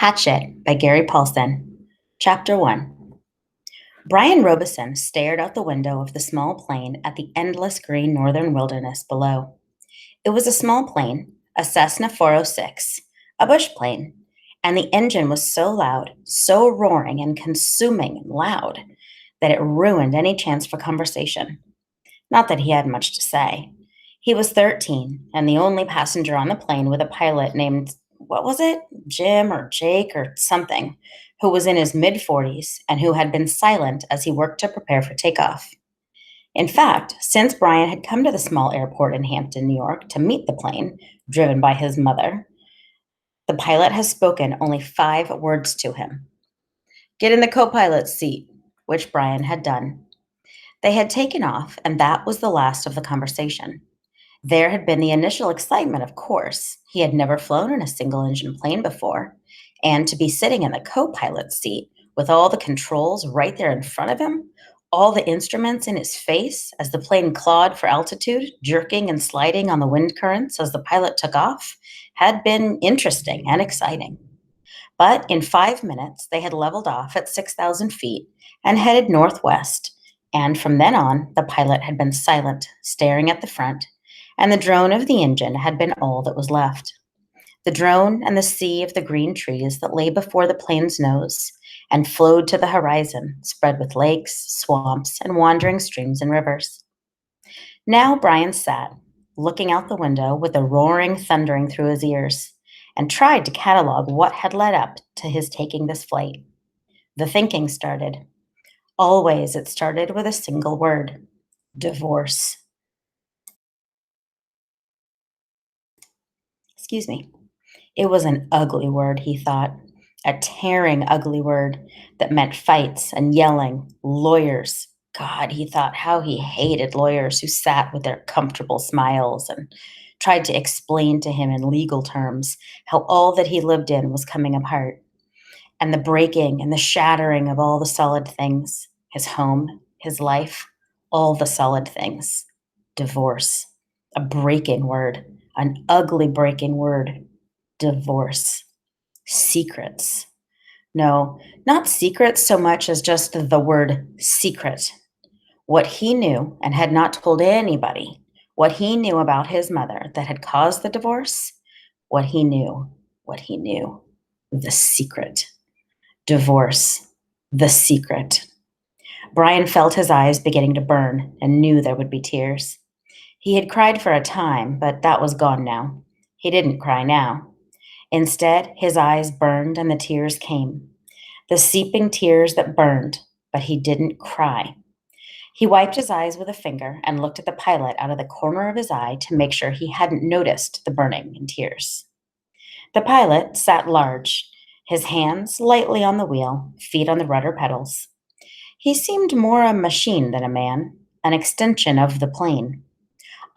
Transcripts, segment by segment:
Hatchet by Gary Paulsen. Chapter 1. Brian Robeson stared out the window of the small plane at the endless green northern wilderness below. It was a small plane, a Cessna 406, a bush plane, and the engine was so loud, so roaring and consuming and loud, that it ruined any chance for conversation. Not that he had much to say. He was 13 and the only passenger on the plane with a pilot named, what was it? Jim or Jake or something, who was in his mid 40s and who had been silent as he worked to prepare for takeoff. In fact, since Brian had come to the small airport in Hampton, New York to meet the plane, driven by his mother, the pilot has spoken only 5 words to him. Get in the co pilot's seat, which Brian had done. They had taken off, and that was the last of the conversation. There had been the initial excitement, of course. He had never flown in a single engine plane before, and to be sitting in the co pilot's seat with all the controls right there in front of him, all the instruments in his face as the plane clawed for altitude, jerking and sliding on the wind currents as the pilot took off, had been interesting and exciting. But in 5 minutes, they had leveled off at 6,000 feet and headed northwest. And from then on, the pilot had been silent, staring at the front, and the drone of the engine had been all that was left. The drone and the sea of the green trees that lay before the plane's nose and flowed to the horizon, spread with lakes, swamps, and wandering streams and rivers. Now Brian sat, looking out the window with the roaring thundering through his ears, and tried to catalog what had led up to his taking this flight. The thinking started. Always it started with a single word: divorce. Excuse me. It was an ugly word, he thought, a tearing, ugly word that meant fights and yelling, lawyers. God, he thought how he hated lawyers who sat with their comfortable smiles and tried to explain to him in legal terms how all that he lived in was coming apart, and the breaking and the shattering of all the solid things, his home, his life, all the solid things. Divorce, a breaking word, an ugly breaking word. Divorce. Secrets. No, not secrets so much as just the word secret. What he knew and had not told anybody, what he knew about his mother that had caused the divorce, what he knew, the secret. Divorce, the secret. Brian felt his eyes beginning to burn and knew there would be tears. He had cried for a time, but that was gone now. He didn't cry now. Instead, his eyes burned and the tears came. The seeping tears that burned, but he didn't cry. He wiped his eyes with a finger and looked at the pilot out of the corner of his eye to make sure he hadn't noticed the burning and tears. The pilot sat large, his hands lightly on the wheel, feet on the rudder pedals. He seemed more a machine than a man, an extension of the plane.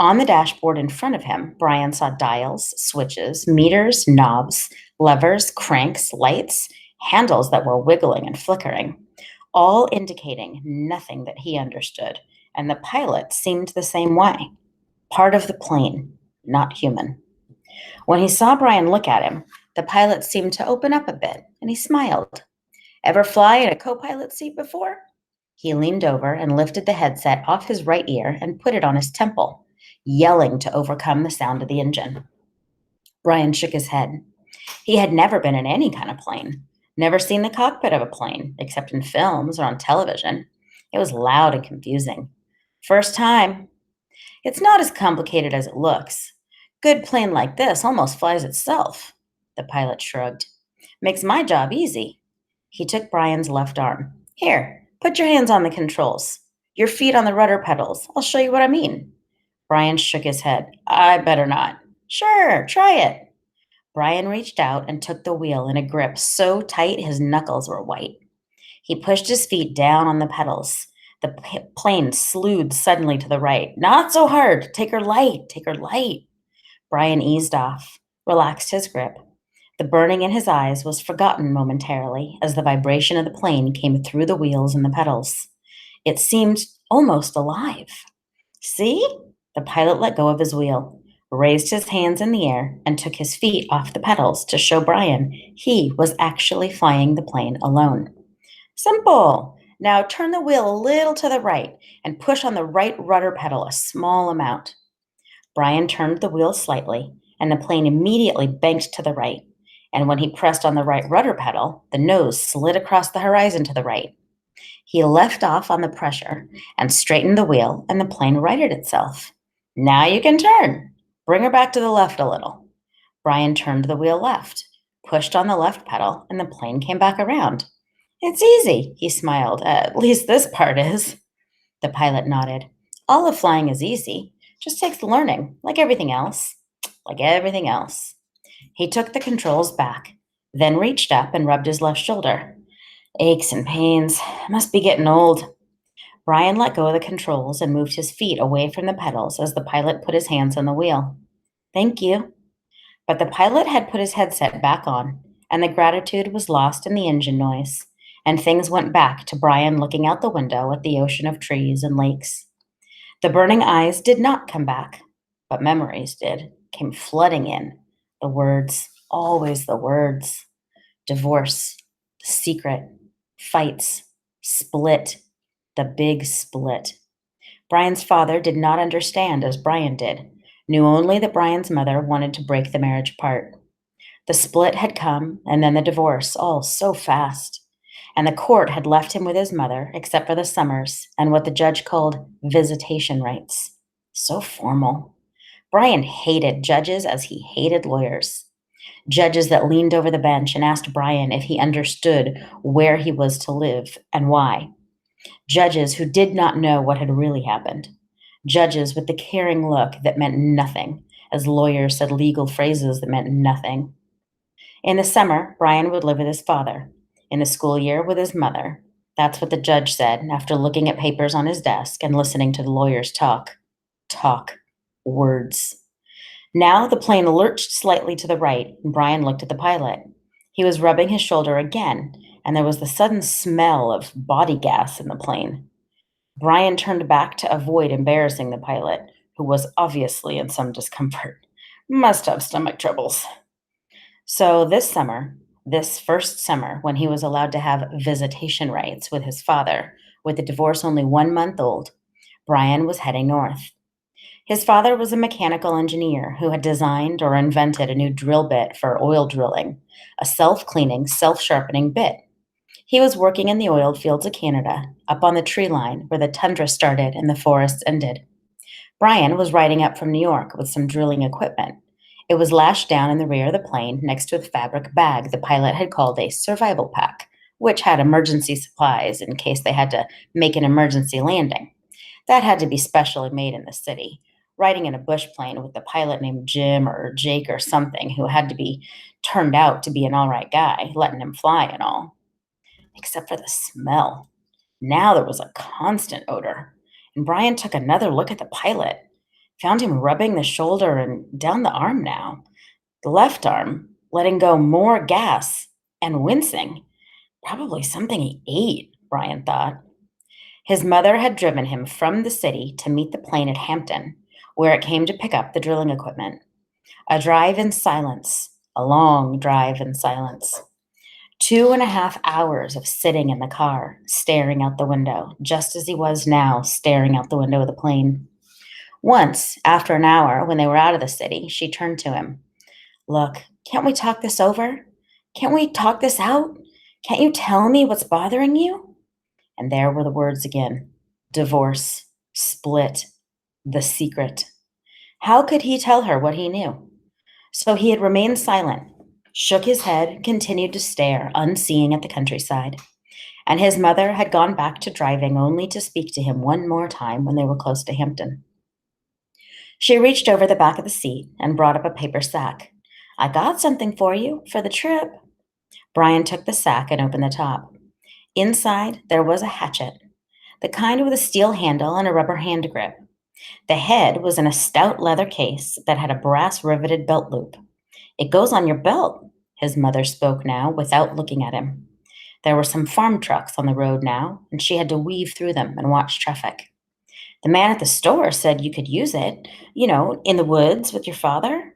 On the dashboard in front of him, Brian saw dials, switches, meters, knobs, levers, cranks, lights, handles that were wiggling and flickering, all indicating nothing that he understood, and the pilot seemed the same way. Part of the plane, not human. When he saw Brian look at him, the pilot seemed to open up a bit, and he smiled. Ever fly in a co-pilot seat before? He leaned over and lifted the headset off his right ear and put it on his temple, yelling to overcome the sound of the engine. Brian shook his head. He had never been in any kind of plane, never seen the cockpit of a plane, except in films or on television. It was loud and confusing. First time. It's not as complicated as it looks. Good plane like this almost flies itself. The pilot shrugged. Makes my job easy. He took Brian's left arm. Here, put your hands on the controls. Your feet on the rudder pedals. I'll show you what I mean. Brian shook his head. I better not. Sure, try it. Brian reached out and took the wheel in a grip so tight his knuckles were white. He pushed his feet down on the pedals. The plane slewed suddenly to the right. Not so hard. Take her light. Take her light. Brian eased off, relaxed his grip. The burning in his eyes was forgotten momentarily as the vibration of the plane came through the wheels and the pedals. It seemed almost alive. See? The pilot let go of his wheel. raised his hands in the air, and took his feet off the pedals to show Brian he was actually flying the plane alone. Simple! Now turn the wheel a little to the right and push on the right rudder pedal a small amount. Brian turned the wheel slightly, and the plane immediately banked to the right. And when he pressed on the right rudder pedal, the nose slid across the horizon to the right. He left off on the pressure and straightened the wheel, and the plane righted itself. Now you can turn. Bring her back to the left a little. Brian turned the wheel left, pushed on the left pedal, and the plane came back around. It's easy, he smiled. At least this part is. The pilot nodded. All of flying is easy. Just takes learning, like everything else. Like everything else. He took the controls back, then reached up and rubbed his left shoulder. Aches and pains. Must be getting old. Brian let go of the controls and moved his feet away from the pedals as the pilot put his hands on the wheel. Thank you. But the pilot had put his headset back on, and the gratitude was lost in the engine noise, and things went back to Brian looking out the window at the ocean of trees and lakes. The burning eyes did not come back, but memories did, came flooding in. The words, always the words. Divorce, the secret, fights, split, the big split. Brian's father did not understand as Brian did, knew only that Brian's mother wanted to break the marriage apart. The split had come, and then the divorce, all so fast. And the court had left him with his mother, except for the summers and what the judge called visitation rights. So formal. Brian hated judges as he hated lawyers. Judges that leaned over the bench and asked Brian if he understood where he was to live and why. Judges who did not know what had really happened. Judges with the caring look that meant nothing, as lawyers said legal phrases that meant nothing. In the summer, Brian would live with his father. In the school year, with his mother. That's what the judge said after looking at papers on his desk and listening to the lawyers talk. Talk. Words. Now the plane lurched slightly to the right, and Brian looked at the pilot. He was rubbing his shoulder again, and there was the sudden smell of body gas in the plane. Brian turned back to avoid embarrassing the pilot, who was obviously in some discomfort. Must have stomach troubles. So this first summer, when he was allowed to have visitation rights with his father, with the divorce only 1 month old, Brian was heading north. His father was a mechanical engineer who had designed or invented a new drill bit for oil drilling, a self-cleaning, self-sharpening bit. He was working in the oil fields of Canada, up on the tree line where the tundra started and the forests ended. Brian was riding up from New York with some drilling equipment. It was lashed down in the rear of the plane next to a fabric bag the pilot had called a survival pack, which had emergency supplies in case they had to make an emergency landing. That had to be specially made in the city. Riding in a bush plane with the pilot named Jim or Jake or something who had to be turned out to be an all right guy, letting him fly and all. Except for the smell. Now there was a constant odor, and Brian took another look at the pilot, found him rubbing the shoulder and down the arm now, the left arm, letting go more gas and wincing. Probably something he ate, Brian thought. His mother had driven him from the city to meet the plane at Hampton, where it came to pick up the drilling equipment. A drive in silence, a long drive in silence. 2.5 hours of sitting in the car, staring out the window, just as he was now staring out the window of the plane. Once, after an hour, when they were out of the city, she turned to him. Look, can't we talk this over? Can't we talk this out? Can't you tell me what's bothering you? And there were the words again. Divorce, split, the secret. How could he tell her what he knew? So he had remained silent, shook his head, continued to stare, unseeing at the countryside. And his mother had gone back to driving only to speak to him one more time when they were close to Hampton. She reached over the back of the seat and brought up a paper sack. I got something for you for the trip. Brian took the sack and opened the top. Inside, there was a hatchet, the kind with a steel handle and a rubber hand grip. The head was in a stout leather case that had a brass riveted belt loop. It goes on your belt, his mother spoke now without looking at him. There were some farm trucks on the road now, and she had to weave through them and watch traffic. The man at the store said you could use it, in the woods with your father.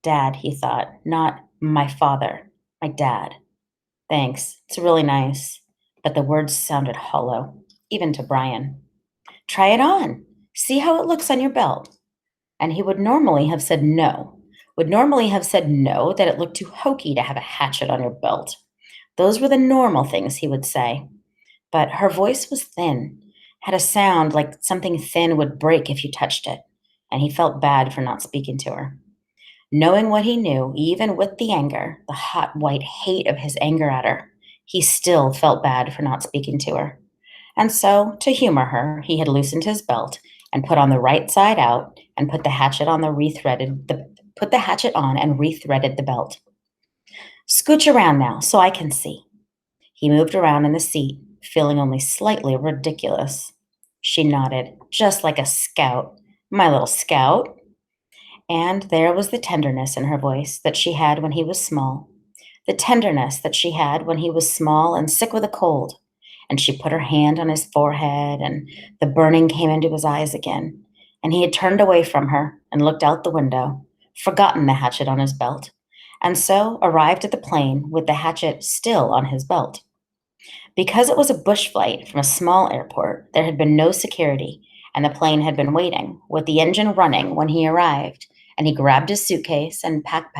Dad, he thought, not my father, my dad. Thanks, it's really nice. But the words sounded hollow, even to Brian. Try it on. See how it looks on your belt. And he would normally have said no, that it looked too hokey to have a hatchet on your belt. Those were the normal things he would say. But her voice was thin, had a sound like something thin would break if you touched it, and he felt bad for not speaking to her. Knowing what he knew, even with the anger, the hot white hate of his anger at her, he still felt bad for not speaking to her. And so, to humor her, he had loosened his belt and put on the right side out and put the hatchet on and rethreaded the belt. Scooch around now so I can see. He moved around in the seat, feeling only slightly ridiculous. She nodded, just like a scout. My little scout. And there was the tenderness in her voice that she had when he was small. The tenderness that she had when he was small and sick with a cold. And she put her hand on his forehead, and the burning came into his eyes again. And he had turned away from her and looked out the window, forgotten the hatchet on his belt, and so arrived at the plane with the hatchet still on his belt. Because it was a bush flight from a small airport, there had been no security, and the plane had been waiting, with the engine running when he arrived, and he grabbed his suitcase and pack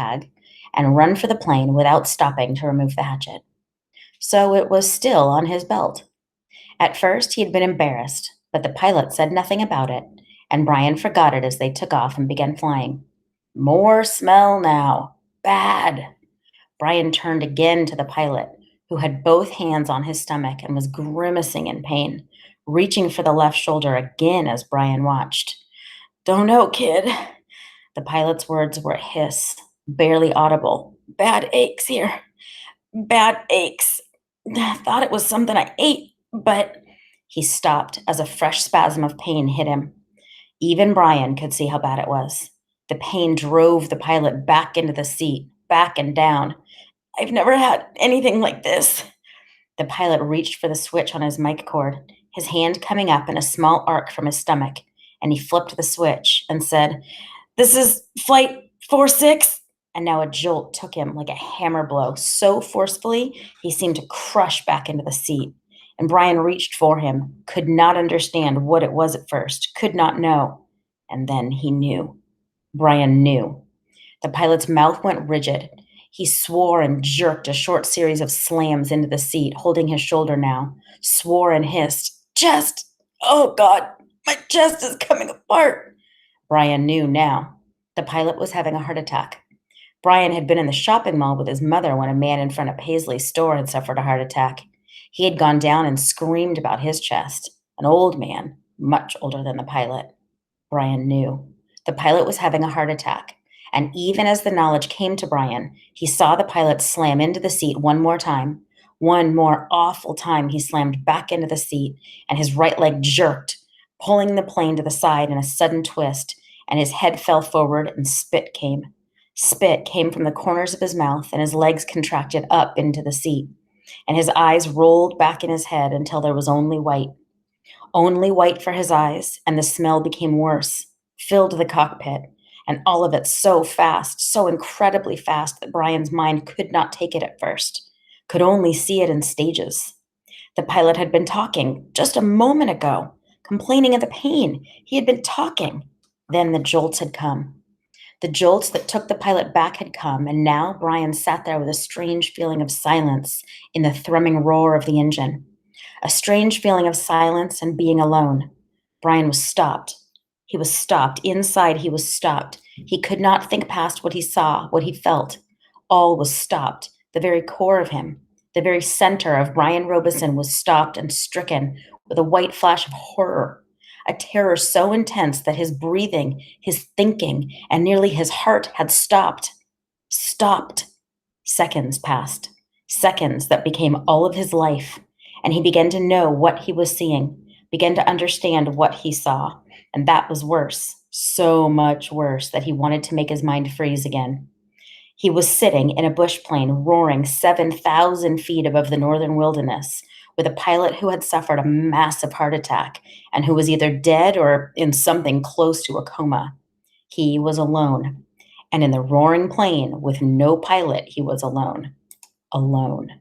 and run for the plane without stopping to remove the hatchet. So it was still on his belt. At first, he had been embarrassed, but the pilot said nothing about it, and Brian forgot it as they took off and began flying. More smell now. Bad. Brian turned again to the pilot, who had both hands on his stomach and was grimacing in pain, reaching for the left shoulder again as Brian watched. Don't know, kid. The pilot's words were a hiss, barely audible. Bad aches here. Bad aches. Thought it was something I ate, but he stopped as a fresh spasm of pain hit him. Even Brian could see how bad it was. The pain drove the pilot back into the seat, back and down. I've never had anything like this. The pilot reached for the switch on his mic cord, his hand coming up in a small arc from his stomach, and he flipped the switch and said, This is Flight 46. And now a jolt took him like a hammer blow, so forcefully he seemed to crush back into the seat. And Brian reached for him, could not understand what it was at first, could not know. And then he knew. Brian knew. The pilot's mouth went rigid. He swore and jerked a short series of slams into the seat, holding his shoulder now, swore and hissed, Chest! Oh, God, my chest is coming apart. Brian knew now. The pilot was having a heart attack. Brian had been in the shopping mall with his mother when a man in front of Paisley's store had suffered a heart attack. He had gone down and screamed about his chest. An old man, much older than the pilot. Brian knew. The pilot was having a heart attack. And even as the knowledge came to Brian, he saw the pilot slam into the seat one more time. One more awful time he slammed back into the seat, and his right leg jerked, pulling the plane to the side in a sudden twist, and his head fell forward and spit came. Spit came from the corners of his mouth, and his legs contracted up into the seat, and his eyes rolled back in his head until there was only white. Only white for his eyes, and the smell became worse, filled the cockpit, and all of it so fast, so incredibly fast that Brian's mind could not take it at first, could only see it in stages. The pilot had been talking just a moment ago, complaining of the pain. He had been talking. Then the jolts had come. The jolts that took the pilot back had come, and now Brian sat there with a strange feeling of silence in the thrumming roar of the engine. A strange feeling of silence and being alone. Brian was stopped. He was stopped. Inside, he was stopped. He could not think past what he saw, what he felt. All was stopped. The very core of him, the very center of Brian Robeson was stopped and stricken with a white flash of horror, a terror so intense that his breathing, his thinking, and nearly his heart had stopped. Stopped. Seconds passed. Seconds that became all of his life. And he began to know what he was seeing, began to understand what he saw. And that was worse, so much worse that he wanted to make his mind freeze again. He was sitting in a bush plane roaring 7,000 feet above the northern wilderness, with a pilot who had suffered a massive heart attack and who was either dead or in something close to a coma. He was alone. And in the roaring plane with no pilot, he was alone. Alone.